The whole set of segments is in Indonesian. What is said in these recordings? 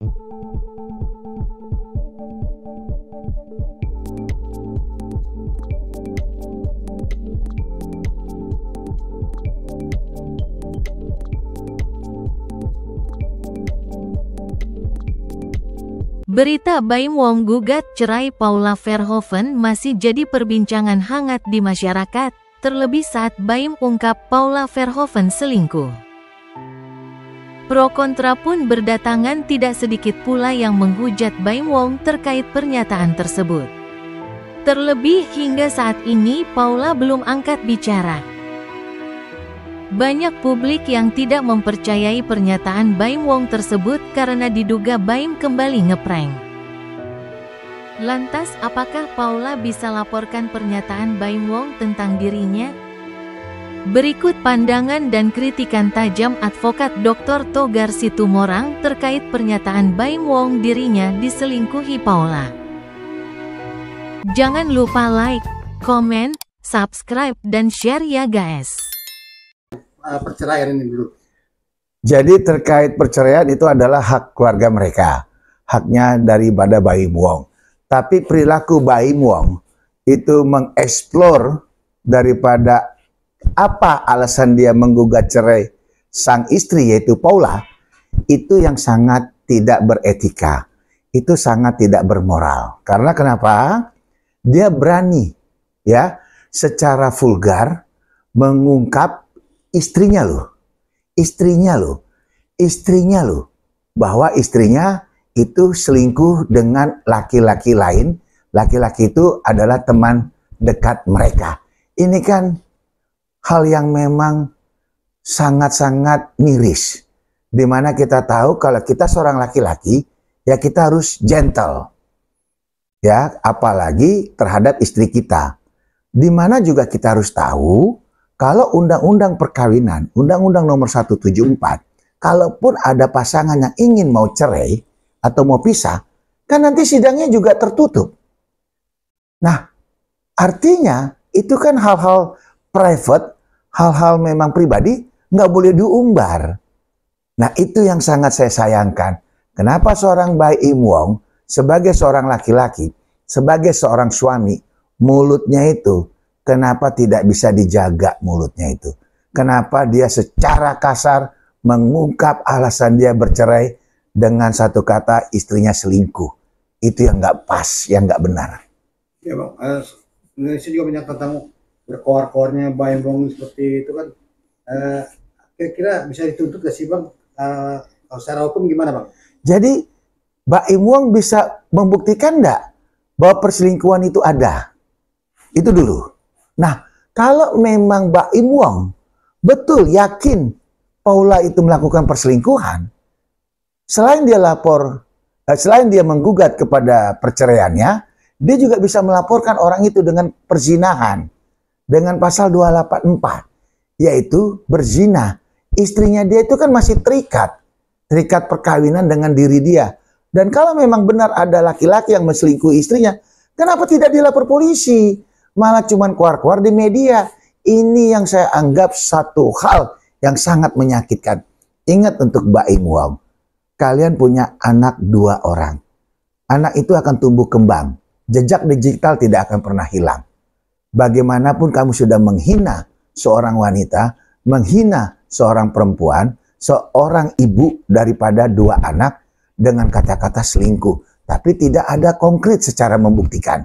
Berita Baim Wong gugat cerai Paula Verhoeven masih jadi perbincangan hangat di masyarakat, terlebih saat Baim ungkap Paula Verhoeven selingkuh. Pro kontra pun berdatangan, tidak sedikit pula yang menghujat Baim Wong terkait pernyataan tersebut. Terlebih hingga saat ini Paula belum angkat bicara. Banyak publik yang tidak mempercayai pernyataan Baim Wong tersebut karena diduga Baim kembali ngeprank. Lantas, apakah Paula bisa laporkan pernyataan Baim Wong tentang dirinya? Berikut pandangan dan kritikan tajam advokat Dr. Togar Situmorang terkait pernyataan Baim Wong dirinya diselingkuhi Paula. Jangan lupa like, komen, subscribe, dan share ya guys. Perceraian ini dulu. Jadi terkait perceraian itu adalah hak keluarga mereka, haknya daripada Baim Wong. Tapi perilaku Baim Wong itu mengeksplor daripada apa alasan dia menggugat cerai sang istri yaitu Paula, itu yang sangat tidak beretika, itu sangat tidak bermoral. Karena kenapa? Dia berani ya secara vulgar mengungkap istrinya loh, bahwa istrinya itu selingkuh dengan laki-laki lain. Laki-laki itu adalah teman dekat mereka. Ini kan hal yang memang sangat-sangat miris. Dimana kita tahu kalau kita seorang laki-laki, ya kita harus gentle. Ya, apalagi terhadap istri kita. Dimana juga kita harus tahu, kalau undang-undang perkawinan, undang-undang nomor 174, kalaupun ada pasangan yang ingin mau cerai atau mau pisah, kan nanti sidangnya juga tertutup. Nah, artinya itu kan hal-hal private, hal-hal memang pribadi, nggak boleh diumbar. Nah, itu yang sangat saya sayangkan. Kenapa seorang Baim Wong, sebagai seorang laki-laki, sebagai seorang suami, mulutnya itu, kenapa tidak bisa dijaga mulutnya itu? Kenapa dia secara kasar mengungkap alasan dia bercerai dengan satu kata istrinya selingkuh? Itu yang nggak pas, yang nggak benar. Ya Bang, Indonesia juga banyak tentang berkoar-koarnya Baim Wong seperti itu kan. Kira-kira bisa dituntut gak sih Bang? Kalau secara hukum gimana Bang? Jadi Baim Wong bisa membuktikan nggak bahwa perselingkuhan itu ada? Itu dulu. Nah, kalau memang Baim Wong betul yakin Paula itu melakukan perselingkuhan, selain dia selain dia menggugat kepada perceraiannya, dia juga bisa melaporkan orang itu dengan perzinahan dengan pasal 284, yaitu berzina. Istrinya dia itu kan masih terikat perkawinan dengan diri dia. Dan kalau memang benar ada laki-laki yang menselingkuhi istrinya, kenapa tidak dilapor polisi? Malah cuman keluar-keluar di media. Ini yang saya anggap satu hal yang sangat menyakitkan. Ingat untuk Baim Wong, kalian punya anak 2 orang. Anak itu akan tumbuh kembang. Jejak digital tidak akan pernah hilang. Bagaimanapun kamu sudah menghina seorang wanita, menghina seorang perempuan, seorang ibu daripada 2 anak dengan kata-kata selingkuh. Tapi tidak ada konkret secara membuktikan.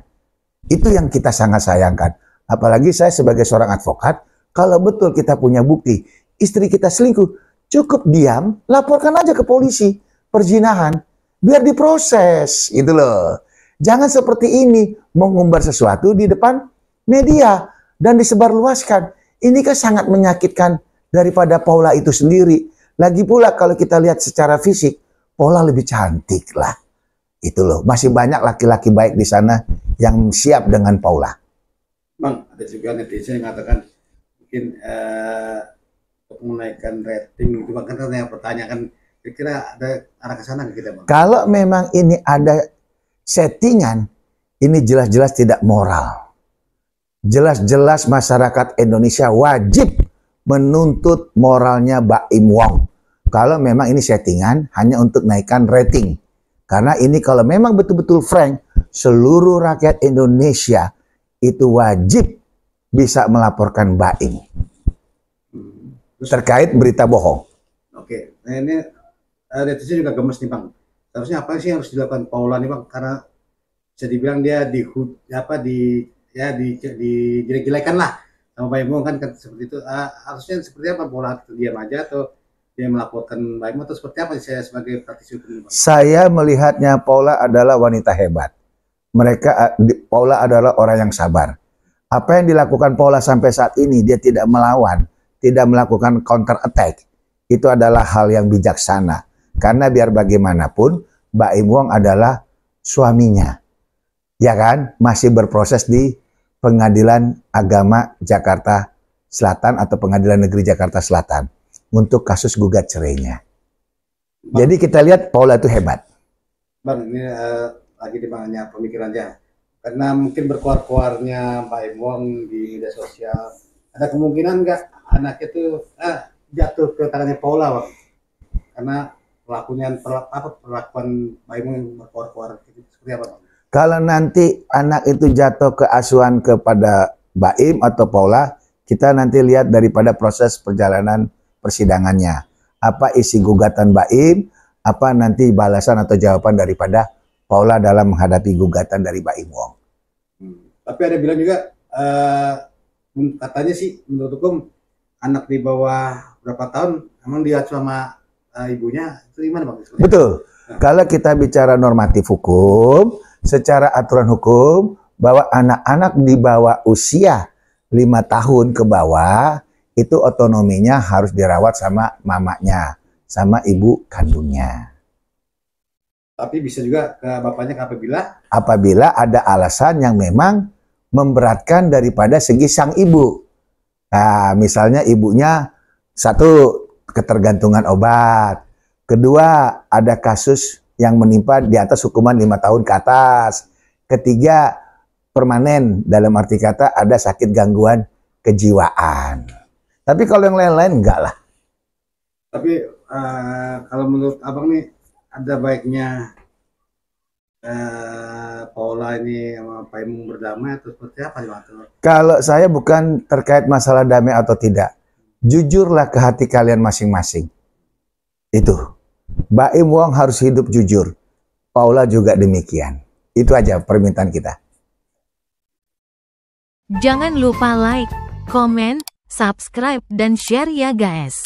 Itu yang kita sangat sayangkan. Apalagi saya sebagai seorang advokat, kalau betul kita punya bukti, istri kita selingkuh, cukup diam, laporkan aja ke polisi, perzinahan, biar diproses, gitu loh. Jangan seperti ini, mengumbar sesuatu di depan media, dan disebarluaskan. Ini kan sangat menyakitkan daripada Paula itu sendiri. Lagi pula kalau kita lihat secara fisik, Paula lebih cantik lah. Itu loh, masih banyak laki-laki baik di sana yang siap dengan Paula. Bang, ada juga netizen yang mengatakan mungkin untuk menaikkan rating itu, Bang, kan yang pertanyaan kira-kira ada arah ke sana nggak kita, Bang? Kalau memang ini ada settingan, ini jelas-jelas tidak moral. Jelas-jelas masyarakat Indonesia wajib menuntut moralnya Baim Wong. Kalau memang ini settingan hanya untuk naikkan rating. Karena ini kalau memang betul-betul frank, seluruh rakyat Indonesia itu wajib bisa melaporkan Baim terkait berita bohong. Oke, nah ini netizen juga gemes nih Bang. Seharusnya apa sih yang harus dilakukan Paula nih Bang? Karena bisa dibilang dia dijelek-jelekan lah sama Baim Wong kan seperti itu. Harusnya seperti apa? Paula diam aja atau dia melaporkan Baim atau seperti apa saya sebagai praktisi hukum? Saya melihatnya Paula adalah wanita hebat. Paula adalah orang yang sabar. Apa yang dilakukan Paula sampai saat ini, dia tidak melawan, tidak melakukan counter attack. Itu adalah hal yang bijaksana. Karena biar bagaimanapun, Baim Wong adalah suaminya. Ya kan? Masih berproses di Pengadilan Agama Jakarta Selatan atau Pengadilan Negeri Jakarta Selatan untuk kasus gugat cerainya. Jadi kita lihat Paula itu hebat. Bang, ini lagi dimana pemikirannya. Karena mungkin berkuar-kuarnya Baim Wong di media sosial. Ada kemungkinan nggak anak itu jatuh ke tangannya Paula, Bang? Karena perlakuan Baim Wong berkuar-kuar seperti apa, Bang? Kalau nanti anak itu jatuh ke asuhan kepada Baim atau Paula, kita nanti lihat daripada proses perjalanan persidangannya. Apa isi gugatan Baim, apa nanti balasan atau jawaban daripada Paula dalam menghadapi gugatan dari Baim Wong. Tapi ada bilang juga, katanya sih menurut hukum, anak di bawah berapa tahun, emang diasuh sama ibunya, itu gimana Bang? Betul. Nah, kalau kita bicara normatif hukum, secara aturan hukum, bahwa anak-anak di bawah usia 5 tahun ke bawah, itu otonominya harus dirawat sama mamanya, sama ibu kandungnya. Tapi bisa juga ke bapaknya apabila ada alasan yang memang memberatkan daripada segi sang ibu. Nah, misalnya ibunya satu, ketergantungan obat. Kedua, ada kasus yang menimpa di atas hukuman 5 tahun ke atas. Ketiga, permanen dalam arti kata ada sakit gangguan kejiwaan. Tapi kalau yang lain-lain enggak lah. Tapi kalau menurut Abang nih, ada baiknya Paula ini sama Baim berdamai atau seperti apa? Kalau saya bukan terkait masalah damai atau tidak. Jujurlah ke hati kalian masing-masing. Itu. Baim Wong harus hidup jujur. Paula juga demikian. Itu aja permintaan kita. Jangan lupa like, komen, subscribe, dan share ya guys.